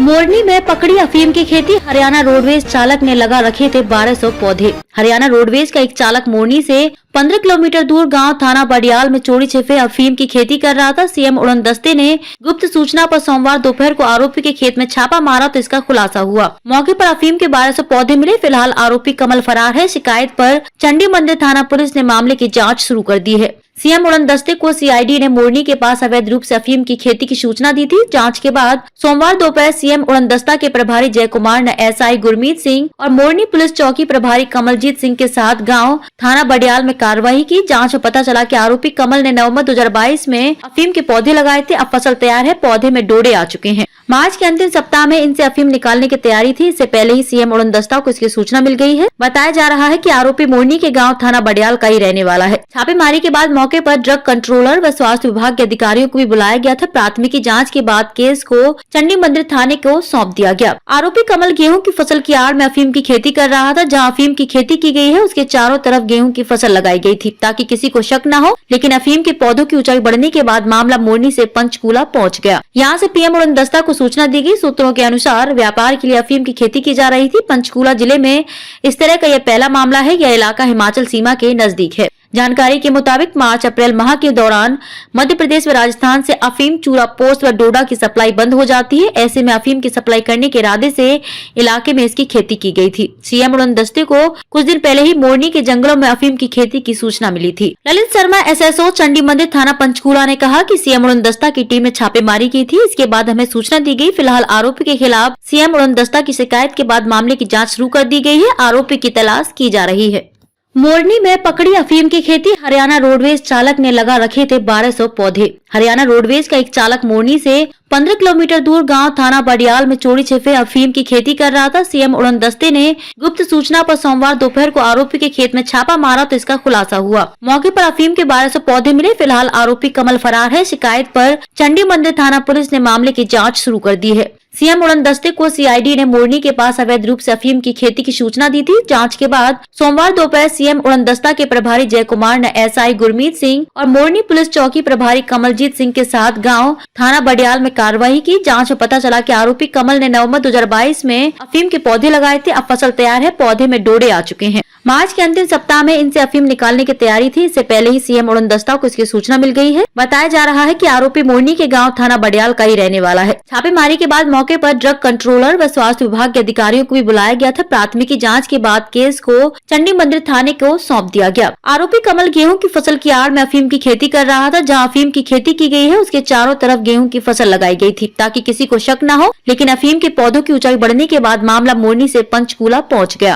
मोरनी में पकड़ी अफीम की खेती। हरियाणा रोडवेज चालक ने लगा रखे थे 1200 पौधे। हरियाणा रोडवेज का एक चालक मोरनी से 15 किलोमीटर दूर गांव थाना बडियाल में चोरी छिपे अफीम की खेती कर रहा था। सीएम उड़न दस्ते ने गुप्त सूचना पर सोमवार दोपहर को आरोपी के खेत में छापा मारा तो इसका खुलासा हुआ। मौके पर अफीम के 1200 पौधे मिले। फिलहाल आरोपी कमल फरार है। शिकायत पर चंडी मंदिर थाना पुलिस ने मामले की जाँच शुरू कर दी है। सीएम उड़न दस्ते को सीआईडी ने मोरनी के पास अवैध रूप से अफीम की खेती की सूचना दी थी। जांच के बाद सोमवार दोपहर सीएम उड़न दस्ता के प्रभारी जय कुमार ने एसआई गुरमीत सिंह और मोरनी पुलिस चौकी प्रभारी कमलजीत सिंह के साथ गांव थाना बडियाल में कार्रवाई की। जांच में पता चला कि आरोपी कमल ने नवंबर 2022 में अफीम के पौधे लगाए थे। अब फसल तैयार है, पौधे में डोडे आ चुके हैं। मार्च के अंतिम सप्ताह में इनसे अफीम निकालने की तैयारी थी। इससे पहले ही सीएम उड़न दस्ता को इसकी सूचना मिल गई है। बताया जा रहा है कि आरोपी मोरनी के गांव थाना बडियाल का ही रहने वाला है। छापेमारी के बाद मौके पर ड्रग कंट्रोलर व स्वास्थ्य विभाग के अधिकारियों को भी बुलाया गया था। प्राथमिकी जांच के बाद केस को चंडी मंदिर थाने को सौंप दिया गया। आरोपी कमल गेहूं की फसल की आड़ में अफीम की खेती कर रहा था। जहां अफीम की खेती की गई है उसके चारों तरफ गेहूं की फसल लगाई गई थी ताकि किसी को शक न हो। लेकिन अफीम के पौधों की ऊंचाई बढ़ने के बाद मामला मोरनी से पंचकूला पहुंच गया। यहाँ से पीएम उड़न दस्ता को सूचना दी गई। सूत्रों के अनुसार व्यापार के लिए अफीम की खेती की जा रही थी। पंचकूला जिले में इस तरह का यह पहला मामला है। यह इलाका हिमाचल सीमा के नजदीक है। जानकारी के मुताबिक मार्च अप्रैल माह के दौरान मध्य प्रदेश व राजस्थान से अफीम, चूरा पोस्त व डोडा की सप्लाई बंद हो जाती है। ऐसे में अफीम की सप्लाई करने के इरादे से इलाके में इसकी खेती की गई थी। सीएम उड़न दस्ते को कुछ दिन पहले ही मोरनी के जंगलों में अफीम की खेती की सूचना मिली थी। ललित शर्मा एसएसओ चंडी मंदिर थाना पंचकूला ने कहा कि सीएम उड़न दस्ता की टीम ने छापेमारी की थी। इसके बाद हमें सूचना दी गई। फिलहाल आरोपी के खिलाफ सीएम उड़न दस्ता की शिकायत के बाद मामले की जाँच शुरू कर दी गई है। आरोपी की तलाश की जा रही है। मोरनी में पकड़ी अफीम की खेती। हरियाणा रोडवेज चालक ने लगा रखे थे 1200 पौधे। हरियाणा रोडवेज का एक चालक मोरनी से 15 किलोमीटर दूर गांव थाना बडियाल में चोरी छिपे अफीम की खेती कर रहा था। सीएम उड़न दस्ते ने गुप्त सूचना पर सोमवार दोपहर को आरोपी के खेत में छापा मारा तो इसका खुलासा हुआ। मौके पर अफीम के 1200 पौधे मिले। फिलहाल आरोपी कमल फरार है। शिकायत पर चंडी मंदिर थाना पुलिस ने मामले की जाँच शुरू कर दी है। सीएम उड़न दस्ते को सीआईडी ने मोरनी के पास अवैध रूप से अफीम की खेती की सूचना दी थी। जांच के बाद सोमवार दोपहर सीएम उड़न दस्ता के प्रभारी जय कुमार ने एसआई गुरमीत सिंह और मोरनी पुलिस चौकी प्रभारी कमलजीत सिंह के साथ गांव थाना बडियाल में कार्रवाई की। जांच में पता चला कि आरोपी कमल ने नवंबर 2022 में अफीम के पौधे लगाए थे। अब फसल तैयार है, पौधे में डोडे आ चुके हैं। मार्च के अंतिम सप्ताह में इनसे अफीम निकालने की तैयारी थी। इससे पहले ही सीएम उड़न दस्ता को इसकी सूचना मिल गई है। बताया जा रहा है कि आरोपी मोरनी के गांव थाना बडियाल का ही रहने वाला है। छापेमारी के बाद मौके पर ड्रग कंट्रोलर व स्वास्थ्य विभाग के अधिकारियों को भी बुलाया गया था। प्राथमिकी जांच के बाद केस को चंडी मंदिर थाने को सौंप दिया गया। आरोपी कमल गेहूं की फसल की आड़ में अफीम की खेती कर रहा था। जहां अफीम की खेती की गई है उसके चारों तरफ गेहूं की फसल लगाई गई थी ताकि किसी को शक न हो। लेकिन अफीम के पौधों की ऊंचाई बढ़ने के बाद मामला मोरनी से पंचकूला पहुंच गया।